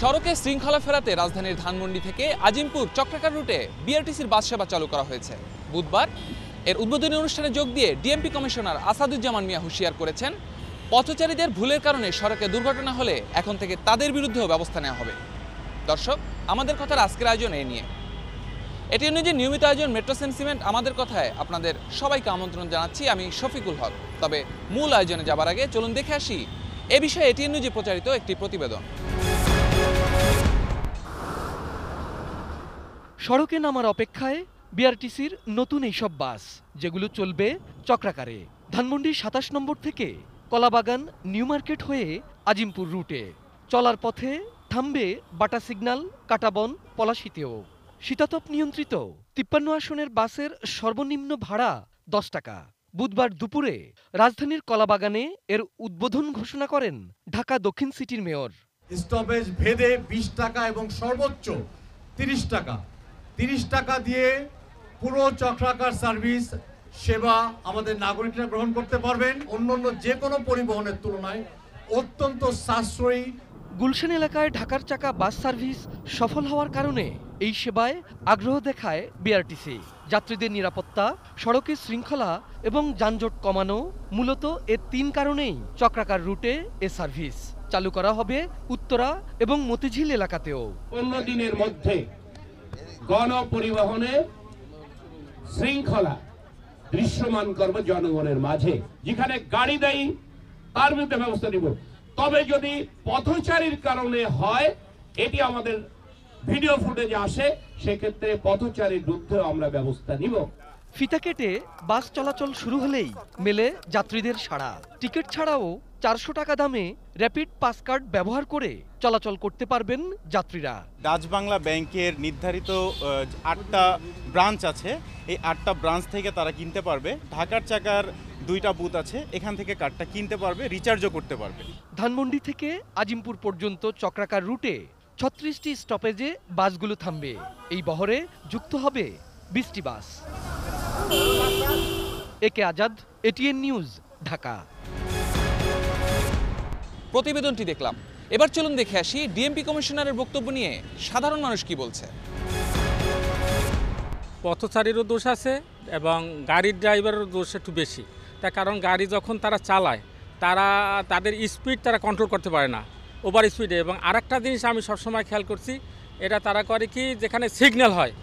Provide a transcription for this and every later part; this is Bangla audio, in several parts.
সড়কে শৃঙ্খলা ফেরাতে রাজধানীর ধানমন্ডি থেকে আজিমপুর চক্রাকার রুটে বিআরটিসির বাস সেবা চালু করা হয়েছে। বুধবার এর উদ্বোধনী অনুষ্ঠানে যোগ দিয়ে ডিএমপি কমিশনার আসাদুজ্জামান মিয়া হুঁশিয়ার করেছেন, পথচারীদের ভুলের কারণে সড়কে দুর্ঘটনা হলে এখন থেকে তাদের বিরুদ্ধেও ব্যবস্থা নেওয়া হবে। দর্শক, আমাদের কথার আজকের আয়োজন এই নিয়ে। এটিএন নিউজের নিয়মিত আয়োজন মেট্রো সেন্টিমেন্ট আমাদের কথায় আপনাদের সবাইকে আমন্ত্রণ জানাচ্ছি। আমি শফিকুল হক। তবে মূল আয়োজনে যাবার আগে চলুন দেখে আসি এ বিষয়ে এটিএন নিউজে প্রচারিত একটি প্রতিবেদন। সড়কে নামার অপেক্ষায় বিআরটিসির নতুন এইসব বাস, যেগুলো চলবে চক্রাকারে। ধানমন্ডি ২৭ নম্বর থেকে কলাবাগান নিউ মার্কেট হয়ে আজিমপুর রুটে চলার পথে থামবে বাটা সিগন্যাল, কাটাবন, পলাশীতেও। শীতাতপ নিয়ন্ত্রিত ৫৩ আসনের বাসের সর্বনিম্ন ভাড়া ১০ টাকা। বুধবার দুপুরে রাজধানীর কলাবাগানে এর উদ্বোধন ঘোষণা করেন ঢাকা দক্ষিণ সিটির মেয়র। স্টপেজ ভেদে ২০ টাকা এবং সর্বোচ্চ ৩০ টাকা। ৩০ টাকা দিয়ে পুরো চক্রাকার সার্ভিস সেবা আমাদের নাগরিকরা গ্রহণ করতে পারবেন। অন্যান্য যে কোনো পরিবহনের তুলনায় অত্যন্ত সাশ্রয়ী। গুলশান এলাকায় ঢাকার চাকা বাস সার্ভিস সফল হওয়ার কারণে এই সেবায় আগ্রহ দেখায় বিআরটিসি। যাত্রীদের নিরাপত্তা, সড়কের শৃঙ্খলা এবং যানজট কমানো, মূলত এ ৩ কারণেই চক্রাকার রুটে এ সার্ভিস চালু করা হবে উত্তরা এবং মতিঝিল এলাকাতেও। ১৫ দিনের মধ্যে গণপরিবহনে শৃঙ্খলা দৃশ্যমান করব জনগণের মাঝে। যেখানে গাড়ি দেয় তার বিরুদ্ধে ব্যবস্থা নিব। তবে যদি পথচারীর কারণে হয়, এটি আমাদের ভিডিও ফুটেজে আসে, সেক্ষেত্রে পথচারীর বিরুদ্ধে আমরা ব্যবস্থা নিব। ফিতা কেটে বাস চলাচল শুরু হলেই মেলে যাত্রীদের সাড়া। টিকিট ছাড়াও ৪০০ টাকা দামে র্যাপিড পাস কার্ড ব্যবহার করে চলাচল করতে পারবেন যাত্রীরা। ডাচ বাংলা ব্যাংকের নির্ধারিত ৮টা ব্রাঞ্চ আছে, এই ৮টা ব্রাঞ্চ থেকে তারা কিনতে পারবে। ঢাকার চাকার ২টা বুথ আছে, এখান থেকে কার্ডটা কিনতে পারবে, রিচার্জও করতে পারবে। ধানমন্ডি থেকে আজিমপুর পর্যন্ত চক্রাকার রুটে ৩৬টি স্টপেজে বাসগুলো থামবে। এই বহরে যুক্ত হবে ২০টি বাস। একে আজাদ, এটিএন নিউজ, ঢাকা। প্রতিবেদনটি দেখলাম। এবার চলুন দেখে আসি ডিএমপি কমিশনারের বক্তব্য নিয়ে সাধারণ মানুষ কি বলছে। পথচারীরও দোষ আছে এবং গাড়ির ড্রাইভারেরও দোষ একটু বেশি। তার কারণ গাড়ি যখন তারা চালায়, তাদের স্পিড তারা কন্ট্রোল করতে পারে না, ওভার স্পিডে। এবং আরেকটা জিনিস আমি সবসময় খেয়াল করছি, এটা তারা করে কি, যেখানে সিগন্যাল হয়,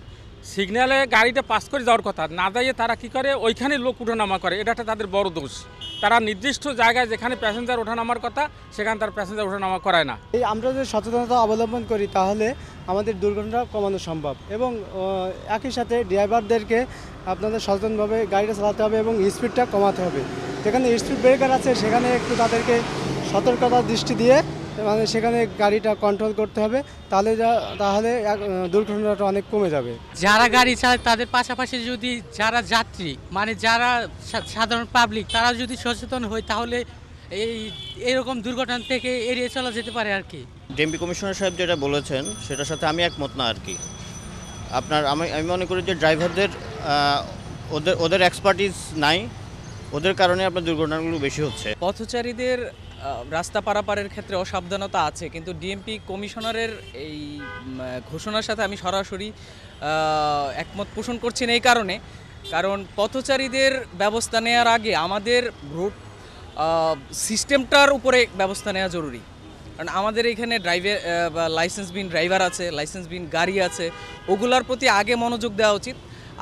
সিগন্যালে গাড়িটা পাস করে যাওয়ার কথা না যাইয়ে তারা কি করে ওইখানে লোক ওঠানামা করে। এটা একটা তাদের বড় দোষ। তারা নির্দিষ্ট জায়গায় যেখানে প্যাসেঞ্জার ওঠানামার কথা সেখানে তার প্যাসেঞ্জার ওঠানামা করায় না। এই আমরা যদি সচেতনতা অবলম্বন করি তাহলে আমাদের দুর্ঘটনা কমানো সম্ভব। এবং একই সাথে ড্রাইভারদেরকে আপনাদের সচেতনভাবে গাড়িটা চালাতে হবে এবং স্পিডটা কমাতে হবে। যেখানে স্পিড ব্রেকার আছে সেখানে একটু তাদেরকে সতর্কতার দৃষ্টি দিয়ে মানে সেখানে গাড়িটা কন্ট্রোল করতে হবে, তাহলে দুর্ঘটনাটা অনেক কমে যাবে। যারা গাড়ি চালায় তাদের পাশাপাশি যদি যারা যাত্রী মানে যারা সাধারণ পাবলিক তারা যদি সচেতন হয় তাহলে এরকম দুর্ঘটনা থেকে এড়িয়ে চলা যেতে পারে আর কি। ডিএমপি কমিশনার সাহেব যেটা বলেছেন সেটার সাথে আমি একমত না আর কি। আমি মনে করি যে ড্রাইভারদের ওদের এক্সপার্টিস নাই, ওদের কারণে আপনার দুর্ঘটনাগুলো বেশি হচ্ছে। পথচারীদের রাস্তা পারাপারের ক্ষেত্রে অসাবধানতা আছে, কিন্তু ডিএমপি কমিশনারের এই ঘোষণার সাথে আমি সরাসরি একমত পোষণ করছি না। এই কারণ পথচারীদের ব্যবস্থা নেওয়ার আগে আমাদের রুট সিস্টেমটার উপরে ব্যবস্থা নেওয়া জরুরি। কারণ আমাদের এখানে লাইসেন্সবিহীন ড্রাইভার আছে, লাইসেন্সবিহীন গাড়ি আছে, ওগুলার প্রতি আগে মনোযোগ দেওয়া উচিত।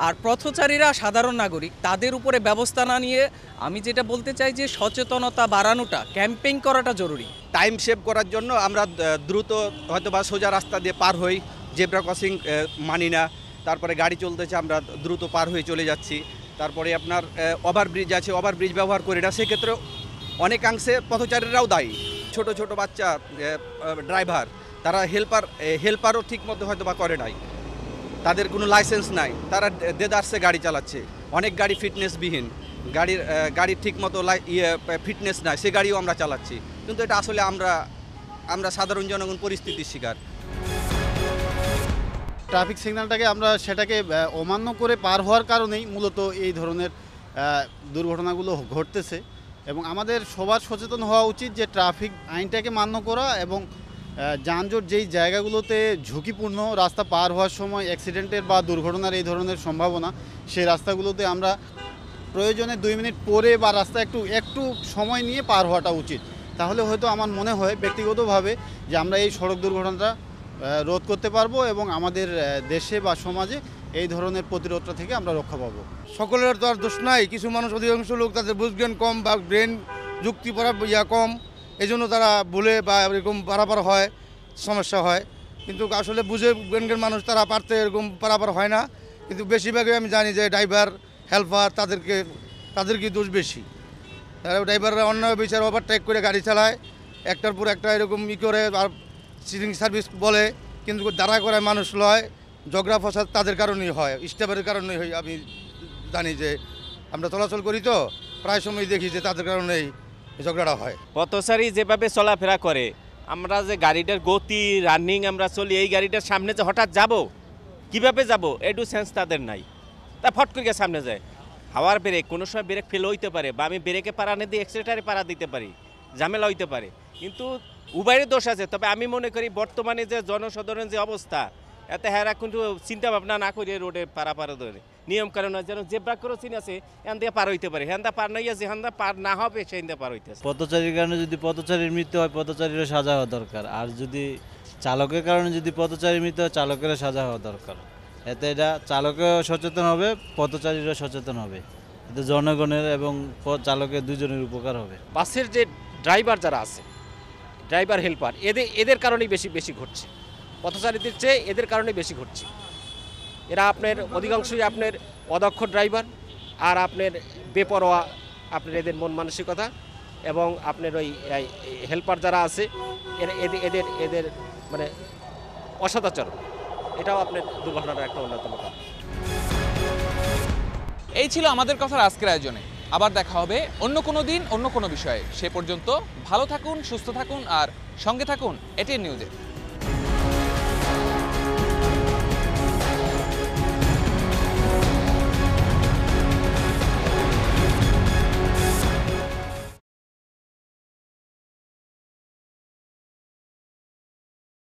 আর পথচারীরা সাধারণ নাগরিক, তাদের উপরে ব্যবস্থা না নিয়ে আমি যেটা বলতে চাই যে সচেতনতা বাড়ানোটা, ক্যাম্পেইন করাটা জরুরি। টাইম সেভ করার জন্য আমরা দ্রুত হয়তো বা সোজা রাস্তা দিয়ে পার হই, জেব্রা ক্রসিং মানি না, তারপরে গাড়ি চলতেছে আমরা দ্রুত পার হয়ে চলে যাচ্ছি। তারপরে আপনার ওভারব্রিজ আছে, ওভারব্রিজ ব্যবহার করি না, সেক্ষেত্রে অনেকাংশে পথচারীরাও দায়ী। ছোট ছোট বাচ্চা ড্রাইভার, তারা হেল্পারও ঠিক মতো হয়তো বা করে নাই, তাদের কোনো লাইসেন্স নাই, তারা দেদারসে গাড়ি চালাচ্ছে। অনেক গাড়ি ফিটনেসবিহীন, গাড়ির ঠিক মতো ফিটনেস নাই, সে গাড়িও আমরা চালাচ্ছি। কিন্তু এটা আসলে আমরা সাধারণ জনগণ পরিস্থিতির শিকার। ট্রাফিক সিগন্যালটাকে আমরা সেটাকে অমান্য করে পার হওয়ার কারণেই মূলত এই ধরনের দুর্ঘটনাগুলো ঘটতেছে। এবং আমাদের সবার সচেতন হওয়া উচিত যে ট্রাফিক আইনটাকে মান্য করা এবং যানজট যেই জায়গাগুলোতে ঝুঁকিপূর্ণ রাস্তা পার হওয়ার সময় অ্যাক্সিডেন্টের বা দুর্ঘটনার এই ধরনের সম্ভাবনা, সেই রাস্তাগুলোতে আমরা প্রয়োজনে 2 মিনিট পরে বা রাস্তা একটু সময় নিয়ে পার হওয়াটা উচিত। তাহলে হয়তো আমার মনে হয় ব্যক্তিগতভাবে যে আমরা এই সড়ক দুর্ঘটনাটা রোধ করতে পারবো এবং আমাদের দেশে বা সমাজে এই ধরনের প্রতিরোধটা থেকে আমরা রক্ষা পাবো। সকলের তো আর দোষ নাই, কিছু মানুষ অধিকাংশ লোক তাদের বুঝজ্ঞান কম বা ব্রেন যুক্তি পড়া কম, এই জন্য তারা ভুলে বা এরকম পারাপার হয়, সমস্যা হয়। কিন্তু আসলে বুঝে জ্ঞানের মানুষ তারা পারতে এরকম পারাপার হয় না। কিন্তু বেশিরভাগই আমি জানি যে ড্রাইভার হেল্পার তাদেরকে দোষ বেশি। ড্রাইভাররা অন্য বিচার ওভারটেক করে গাড়ি চালায়, একটার পর একটা এরকম করে আর সিটিং সার্ভিস বলে, কিন্তু দাঁড়া করে মানুষ লয়, ঝগড়া ফসাদ তাদের কারণেই হয়, স্টাফের কারণেই হয়। আমি জানি যে আমরা চলাচল করি তো প্রায় সময় দেখি যে তাদের কারণেই ঝগড়াটা হয়। পথচারী যেভাবে চলাফেরা করে, আমরা যে গাড়িটার গতি রানিং আমরা চলি, এই গাড়িটার সামনে যে হঠাৎ যাব, কিভাবে যাব একটু সেন্স তাদের নাই, তা ফট করে সামনে যায়। হাওয়ার ব্রেক, কোনো সময় ব্রেক ফেল হইতে পারে বা আমি ব্রেকে পাড়া না দিয়ে এক্সিলেটারে পাড়া দিতে পারি, ঝামেলা হইতে পারে, কিন্তু উভয়ের দোষ আছে। তবে আমি মনে করি বর্তমানে যে জনসাধারণের যে অবস্থা, এতে হ্যাঁ কিন্তু চিন্তা ভাবনা না করিয়ে রোডে পারাপার ধরে নিয়ম কারণ যেন জেব্রা ক্রসিং আছে এখান থেকে পার হইতে পারে, হ্যাঁ পার নইয়া যেখান পার না হবে সেই পার হইতেছে। পথচারীর কারণে যদি পথচারীর মৃত্যু হয়, পথচারীরও সাজা হওয়া দরকার। আর যদি চালকের কারণে যদি পথচারীর মৃত্যু হয়, চালকেরও সাজা হওয়া দরকার। এতে এটা চালকেও সচেতন হবে, পথচারীরও সচেতন হবে, এতে জনগণের এবং চালকের দুজনের উপকার হবে। বাসের যে ড্রাইভার যারা আছে, ড্রাইভার হেল্পার, এদের কারণেই বেশি ঘটছে, পথচারীদের চেয়ে এদের কারণে বেশি ঘটছে। এরা আপনার অধিকাংশই আপনার অদক্ষ ড্রাইভার, আর আপনার বেপরোয়া আপনার এদের মন মানসিকতা, এবং আপনার ওই হেল্পার যারা আছে এদের মানে অসদাচরণ, এটাও আপনার দুর্ঘটনার একটা অন্যতম কারণ। এই ছিল আমাদের কথার আজকের আয়োজনে। আবার দেখা হবে অন্য কোনো দিন অন্য কোনো বিষয়ে। সে পর্যন্ত ভালো থাকুন, সুস্থ থাকুন আর সঙ্গে থাকুন এটিএন নিউজে।